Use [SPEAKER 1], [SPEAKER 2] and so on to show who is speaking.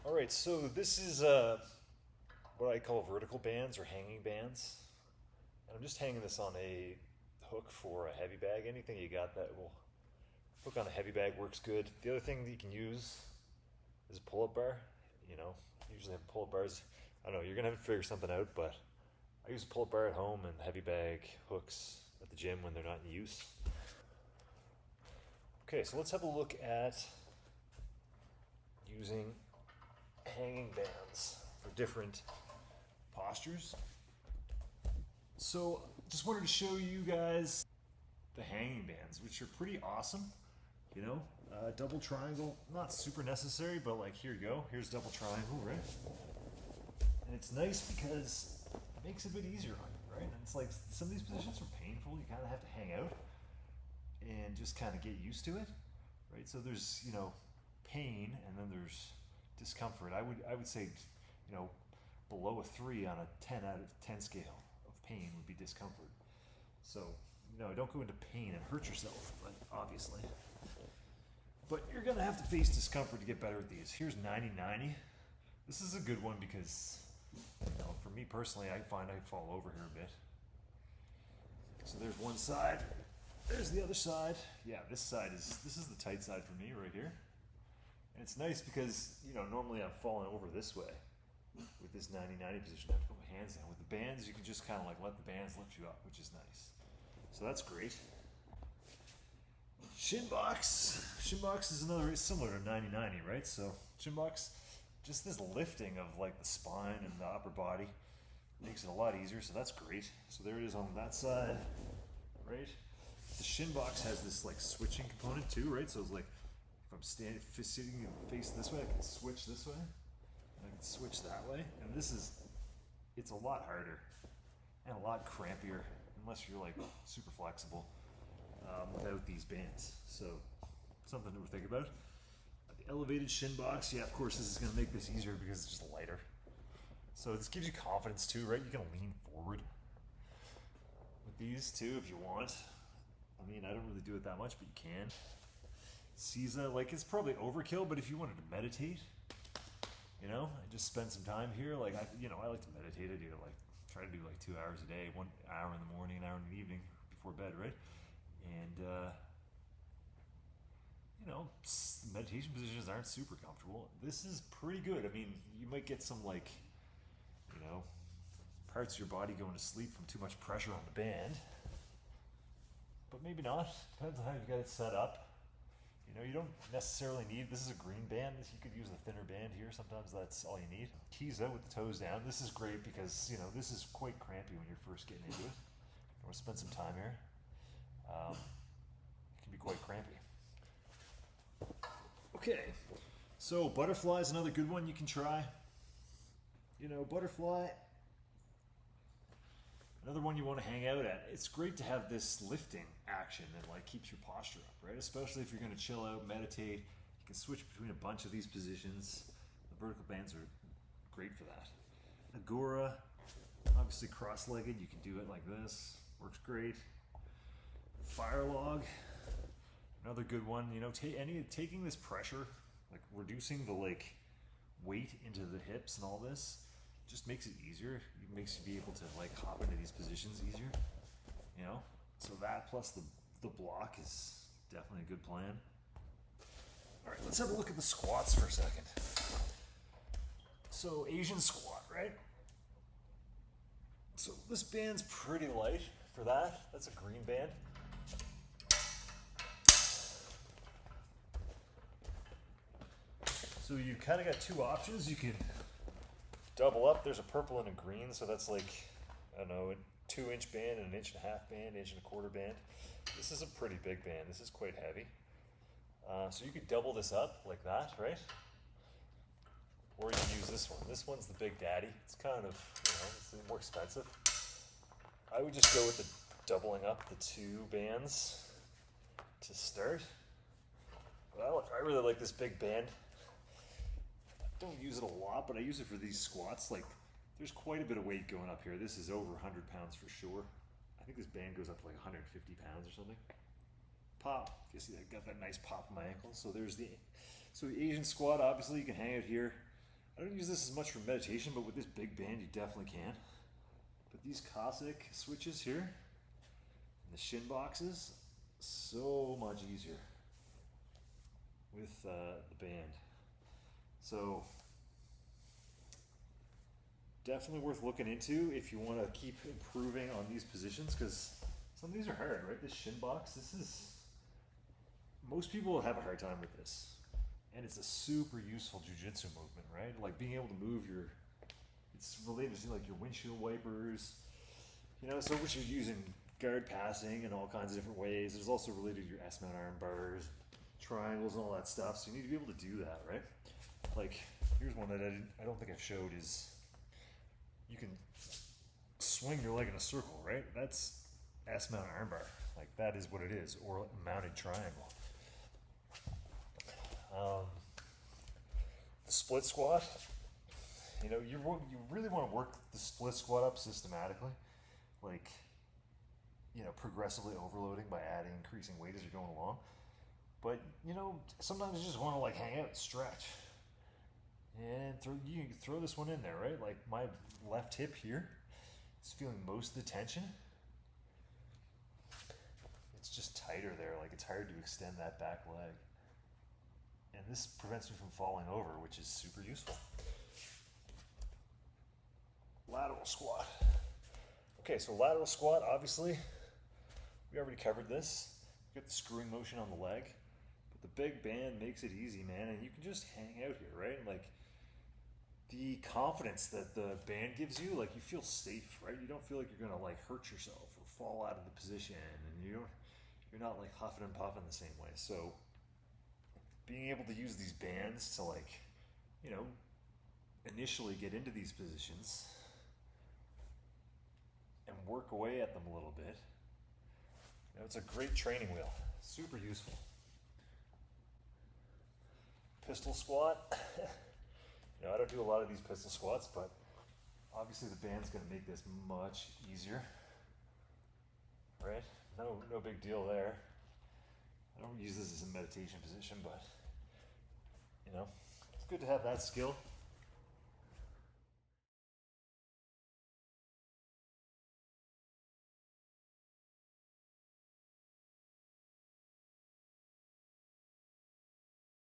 [SPEAKER 1] All right, so this is what I call vertical bands or hanging bands. And I'm just hanging this on a hook for a heavy bag. Anything you got that will hook on a heavy bag works good. The other thing that you can use is a pull-up bar. You know, usually have pull-up bars. I don't know, you're gonna have to figure something out, but I use a pull-up bar at home and heavy bag hooks at the gym when they're not in use. Okay, so let's have a look at using hanging bands for different postures. So just wanted to show you guys the hanging bands, which are pretty awesome. You know, double triangle, not super necessary, but like here you go. Here's double triangle, right? And it's nice because it makes it a bit easier on you, right? And it's like some of these positions are painful. You kind of have to hang out and just kind of get used to it, right? So there's, you know, pain, and then there's discomfort. I would say, you know, below a 3 on a 10 out of 10 scale of pain would be discomfort. So, you know, don't go into pain and hurt yourself, but obviously. But you're gonna have to face discomfort to get better at these. Here's 90-90. This is a good one because, you know, for me personally, I find I fall over here a bit. So there's one side. There's the other side. Yeah, this is the tight side for me right here. And it's nice because, you know, normally I'm falling over this way with this 90-90 position. I have to put my hands down. With the bands, you can just kind of like let the bands lift you up, which is nice. So that's great. Shinbox. Shinbox is another, similar to 90-90, right? So Shinbox, just this lifting of like the spine and the upper body makes it a lot easier. So that's great. So there it is on that side, right? The Shinbox has this like switching component too, right? So it's like if I'm sitting and facing this way, I can switch this way, and I can switch that way. And it's a lot harder and a lot crampier unless you're like super flexible without these bands. So something to think about. The elevated Shinbox, yeah, of course this is going to make this easier because it's just lighter. So this gives you confidence too, right? You can lean forward with these too if you want. I mean, I don't really do it that much, but you can. Seiza, like it's probably overkill, but if you wanted to meditate, you know, and just spend some time here, like I like to meditate. I do like try to do like 2 hours a day, 1 hour in the morning, an hour in the evening before bed, right? And you know, meditation positions aren't super comfortable. This is pretty good. I mean, you might get some like, you know, parts of your body going to sleep from too much pressure on the band. But maybe not. Depends on how you've got it set up. You know, you don't necessarily need, this is a green band. You could use a thinner band here. Sometimes that's all you need. Kiza with the toes down. This is great because, you know, this is quite crampy when you're first getting into it. You want to spend some time here. It can be quite crampy. Okay, so butterfly is another good one you can try. You know, butterfly, another one you want to hang out at. It's great to have this lifting action that like keeps your posture up, right? Especially if you're going to chill out, meditate. You can switch between a bunch of these positions. The vertical bands are great for that. Agura, obviously cross-legged. You can do it like this. Works great. Firelog, another good one. You know, taking this pressure, like reducing the like weight into the hips and all this, just makes it easier. It makes you be able to like hop into these positions easier, you know? So that plus the block is definitely a good plan. All right, let's have a look at the squats for a second. So Asian squat, right? So this band's pretty light for that. That's a green band. So you kind of got two options. You can double up. There's a purple and a green, so that's like, I don't know, a 2-inch band and an 1.5-inch band, 1.25-inch band. This is a pretty big band. This is quite heavy. So you could double this up like that, right? Or you can use this one. This one's the big daddy. It's kind of, you know, it's more expensive. I would just go with the doubling up the 2 bands to start. Well, I really like this big band. Don't use it a lot, but I use it for these squats. Like, there's quite a bit of weight going up here. This is over 100 pounds for sure. I think this band goes up to like 150 pounds or something. Pop. You see, I got that nice pop in my ankle. So there's the Asian squat. Obviously, you can hang out here. I don't use this as much for meditation, but with this big band, you definitely can. But these Cossack switches here, and the shin boxes, so much easier with the band. So definitely worth looking into if you want to keep improving on these positions, because some of these are hard, right? This shin box, most people have a hard time with this. And it's a super useful jujitsu movement, right? Like being able to move it's related to like your windshield wipers, so which you're using guard passing in all kinds of different ways. There's also related to your S-mount arm bars, triangles and all that stuff. So you need to be able to do that, right? Like here's one that I don't think I've showed is you can swing your leg in a circle, right? That's S-mount arm bar. Like that is what it is, or a mounted triangle. The split squat, you really want to work the split squat up systematically, like, progressively overloading by increasing weight as you're going along. But, sometimes you just want to like hang out and stretch. And you can throw this one in there, right? Like my left hip here is feeling most of the tension. It's just tighter there, like it's hard to extend that back leg. And this prevents me from falling over, which is super useful. Lateral squat. Okay, so lateral squat, obviously, we already covered this. You get the screwing motion on the leg, but the big band makes it easy, man, and you can just hang out here, right? Like, the confidence that the band gives you, like, you feel safe, right? You don't feel like you're gonna, like, hurt yourself or fall out of the position, and you're not, like, huffing and puffing the same way. So being able to use these bands to, like, initially get into these positions and work away at them a little bit, it's a great training wheel. Super useful. Pistol squat. I don't do a lot of these pistol squats, but obviously the band's going to make this much easier, right? No big deal there. I don't use this as a meditation position, but it's good to have that skill.